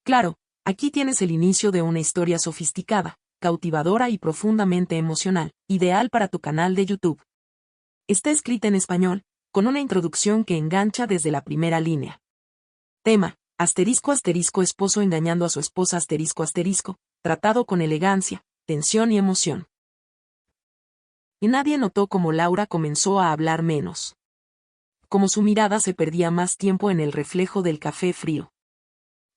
Claro, aquí tienes el inicio de una historia sofisticada, cautivadora y profundamente emocional, ideal para tu canal de YouTube. Está escrita en español, con una introducción que engancha desde la primera línea. Tema: esposo engañando a su esposa tratado con elegancia, tensión y emoción. Y nadie notó cómo Laura comenzó a hablar menos. Como su mirada se perdía más tiempo en el reflejo del café frío.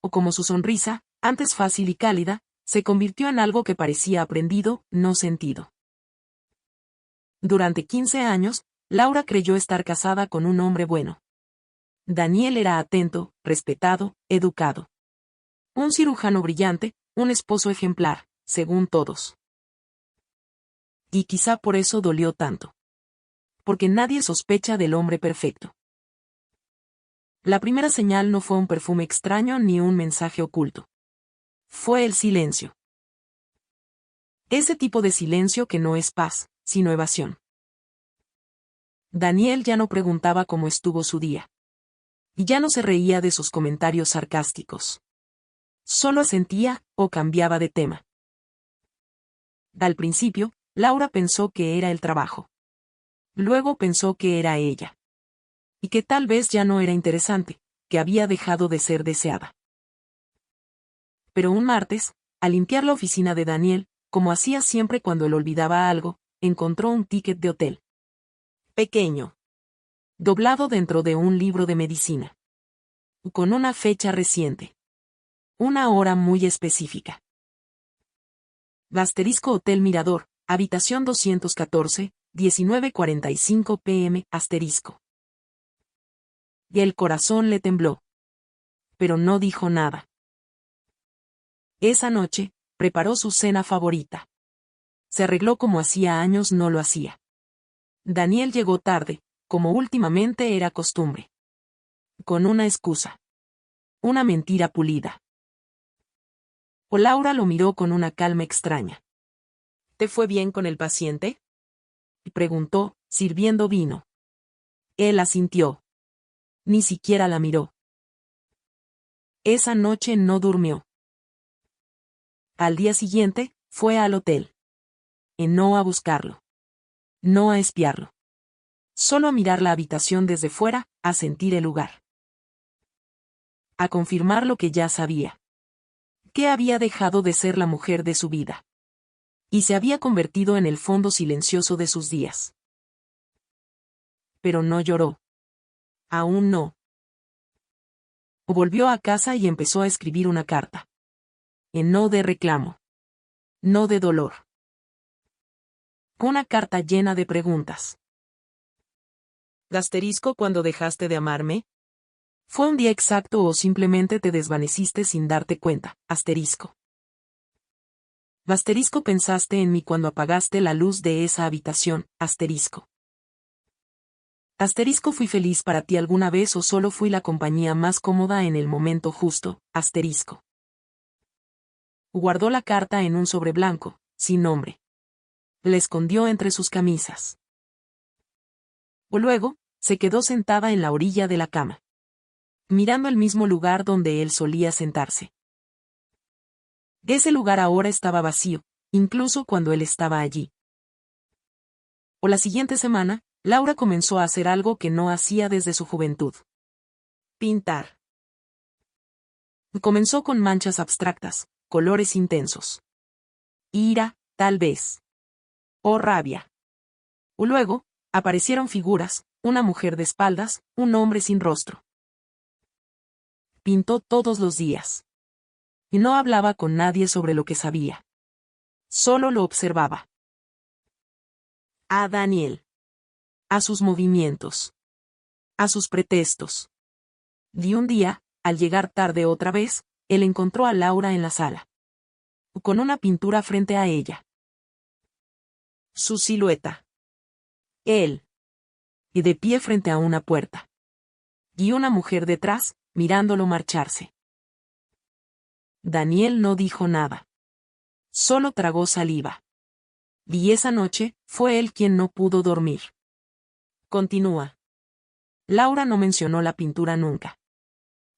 O como su sonrisa, antes fácil y cálida, se convirtió en algo que parecía aprendido, no sentido. Durante 15 años, Laura creyó estar casada con un hombre bueno. Daniel era atento, respetado, educado. Un cirujano brillante, un esposo ejemplar, según todos. Y quizá por eso dolió tanto. Porque nadie sospecha del hombre perfecto. La primera señal no fue un perfume extraño ni un mensaje oculto. Fue el silencio. Ese tipo de silencio que no es paz, sino evasión. Daniel ya no preguntaba cómo estuvo su día. Y ya no se reía de sus comentarios sarcásticos. Solo asentía, o cambiaba de tema. Al principio, Laura pensó que era el trabajo. Luego pensó que era ella. Y que tal vez ya no era interesante, que había dejado de ser deseada. Pero un martes, al limpiar la oficina de Daniel, como hacía siempre cuando él olvidaba algo, encontró un ticket de hotel. Pequeño. Doblado dentro de un libro de medicina. Con una fecha reciente. Una hora muy específica. Hotel Mirador, habitación 214, 19:45 p.m. Y el corazón le tembló. Pero no dijo nada. Esa noche, preparó su cena favorita. Se arregló como hacía años no lo hacía. Daniel llegó tarde, como últimamente era costumbre. Con una excusa. Una mentira pulida. O Laura lo miró con una calma extraña. ¿Te fue bien con el paciente?, preguntó, sirviendo vino. Él asintió. Ni siquiera la miró. Esa noche no durmió. Al día siguiente, fue al hotel. Y no a buscarlo. No a espiarlo. Solo a mirar la habitación desde fuera, a sentir el lugar. A confirmar lo que ya sabía. Que había dejado de ser la mujer de su vida. Y se había convertido en el fondo silencioso de sus días. Pero no lloró. Aún no. Volvió a casa y empezó a escribir una carta. No de reclamo. No de dolor. Una carta llena de preguntas. ¿Cuándo dejaste de amarme? ¿Fue un día exacto o simplemente te desvaneciste sin darte cuenta? ¿Pensaste en mí cuando apagaste la luz de esa habitación? ¿Fui feliz para ti alguna vez o solo fui la compañía más cómoda en el momento justo? Guardó la carta en un sobre blanco, sin nombre. La escondió entre sus camisas. Luego, se quedó sentada en la orilla de la cama. Mirando el mismo lugar donde él solía sentarse. Ese lugar ahora estaba vacío, incluso cuando él estaba allí. La siguiente semana, Laura comenzó a hacer algo que no hacía desde su juventud. Pintar. Comenzó con manchas abstractas, colores intensos. Ira, tal vez. O rabia. Luego, aparecieron figuras, una mujer de espaldas, un hombre sin rostro. Pintó todos los días. Y no hablaba con nadie sobre lo que sabía. Solo lo observaba. A Daniel. A sus movimientos. A sus pretextos. Y un día, al llegar tarde otra vez, él encontró a Laura en la sala. Con una pintura frente a ella. Su silueta. Él. Y de pie frente a una puerta. Y una mujer detrás, mirándolo marcharse. Daniel no dijo nada. Solo tragó saliva. Y esa noche, fue él quien no pudo dormir. Continúa. Laura no mencionó la pintura nunca.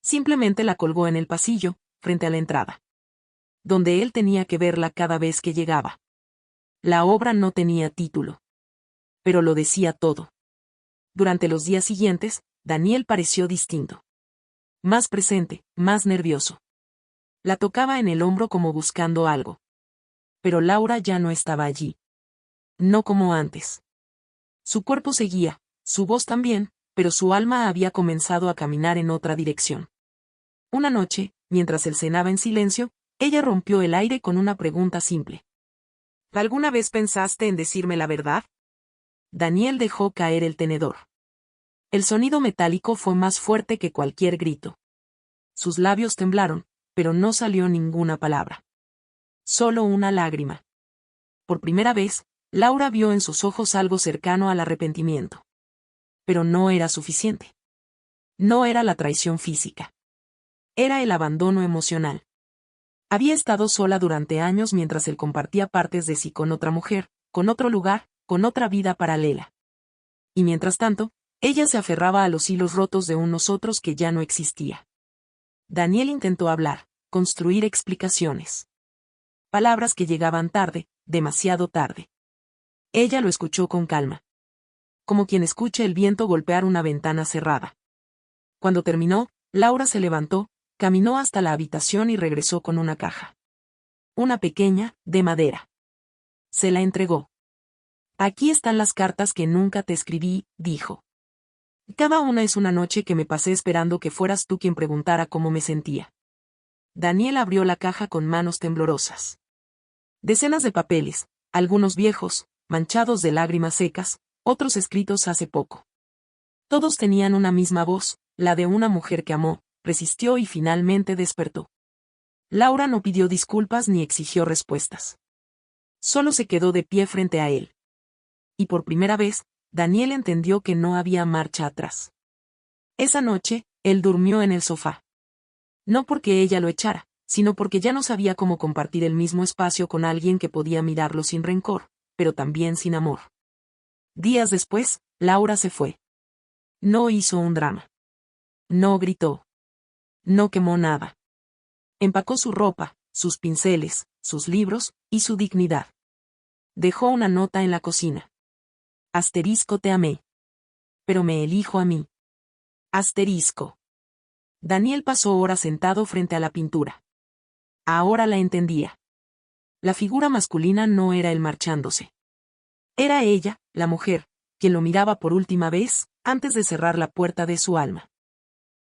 Simplemente la colgó en el pasillo, frente a la entrada, donde él tenía que verla cada vez que llegaba. La obra no tenía título, pero lo decía todo. Durante los días siguientes, Daniel pareció distinto. Más presente, más nervioso. La tocaba en el hombro como buscando algo. Pero Laura ya no estaba allí. No como antes. Su cuerpo seguía, su voz también, pero su alma había comenzado a caminar en otra dirección. Una noche, mientras él cenaba en silencio, ella rompió el aire con una pregunta simple. ¿Alguna vez pensaste en decirme la verdad? Daniel dejó caer el tenedor. El sonido metálico fue más fuerte que cualquier grito. Sus labios temblaron, pero no salió ninguna palabra. Solo una lágrima. Por primera vez, Laura vio en sus ojos algo cercano al arrepentimiento. Pero no era suficiente. No era la traición física. Era el abandono emocional. Había estado sola durante años mientras él compartía partes de sí con otra mujer, con otro lugar, con otra vida paralela. Y mientras tanto, ella se aferraba a los hilos rotos de un nosotros que ya no existía. Daniel intentó hablar, construir explicaciones. Palabras que llegaban tarde, demasiado tarde. Ella lo escuchó con calma. Como quien escucha el viento golpear una ventana cerrada. Cuando terminó, Laura se levantó, caminó hasta la habitación y regresó con una caja. Una pequeña, de madera. Se la entregó. Aquí están las cartas que nunca te escribí, dijo. Cada una es una noche que me pasé esperando que fueras tú quien preguntara cómo me sentía. Daniel abrió la caja con manos temblorosas. Decenas de papeles, algunos viejos, manchados de lágrimas secas, otros escritos hace poco. Todos tenían una misma voz, la de una mujer que amó, resistió y finalmente despertó. Laura no pidió disculpas ni exigió respuestas. Solo se quedó de pie frente a él. Y por primera vez, Daniel entendió que no había marcha atrás. Esa noche, él durmió en el sofá. No porque ella lo echara, sino porque ya no sabía cómo compartir el mismo espacio con alguien que podía mirarlo sin rencor, pero también sin amor. Días después, Laura se fue. No hizo un drama. No gritó. No quemó nada. Empacó su ropa, sus pinceles, sus libros, y su dignidad. Dejó una nota en la cocina. Asterisco te amé. Pero me elijo a mí. Asterisco. Daniel pasó horas sentado frente a la pintura. Ahora la entendía. La figura masculina no era él marchándose. Era ella, la mujer, quien lo miraba por última vez, antes de cerrar la puerta de su alma.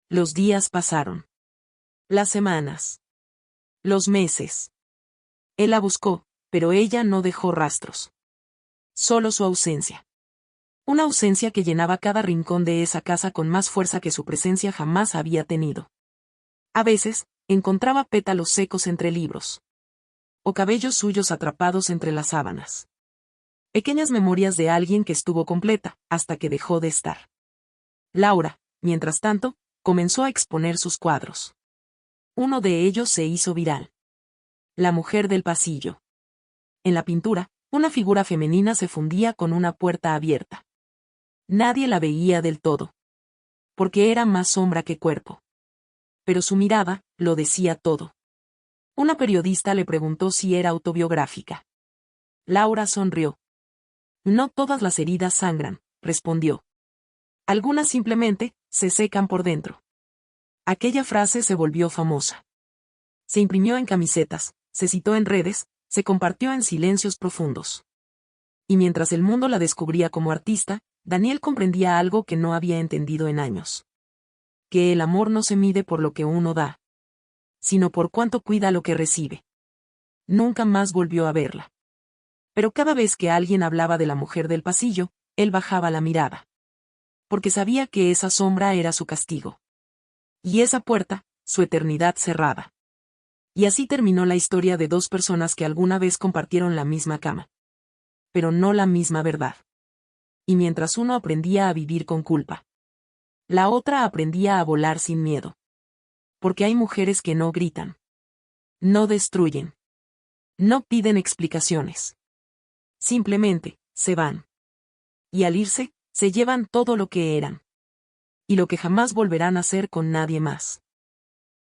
Los días pasaron. Las semanas. Los meses. Él la buscó, pero ella no dejó rastros. Solo su ausencia. Una ausencia que llenaba cada rincón de esa casa con más fuerza que su presencia jamás había tenido. A veces, encontraba pétalos secos entre libros. O cabellos suyos atrapados entre las sábanas. Pequeñas memorias de alguien que estuvo completa, hasta que dejó de estar. Laura, mientras tanto, comenzó a exponer sus cuadros. Uno de ellos se hizo viral. La mujer del pasillo. En la pintura, una figura femenina se fundía con una puerta abierta. Nadie la veía del todo. Porque era más sombra que cuerpo. Pero su mirada, lo decía todo. Una periodista le preguntó si era autobiográfica. Laura sonrió. No todas las heridas sangran, respondió. Algunas simplemente, se secan por dentro. Aquella frase se volvió famosa. Se imprimió en camisetas, se citó en redes, se compartió en silencios profundos. Y mientras el mundo la descubría como artista, Daniel comprendía algo que no había entendido en años. Que el amor no se mide por lo que uno da, sino por cuánto cuida lo que recibe. Nunca más volvió a verla. Pero cada vez que alguien hablaba de la mujer del pasillo, él bajaba la mirada. Porque sabía que esa sombra era su castigo. Y esa puerta, su eternidad cerrada. Y así terminó la historia de dos personas que alguna vez compartieron la misma cama. Pero no la misma verdad. Y mientras uno aprendía a vivir con culpa, la otra aprendía a volar sin miedo. Porque hay mujeres que no gritan. No destruyen. No piden explicaciones. Simplemente, se van. Y al irse, se llevan todo lo que eran. Y lo que jamás volverán a hacer con nadie más.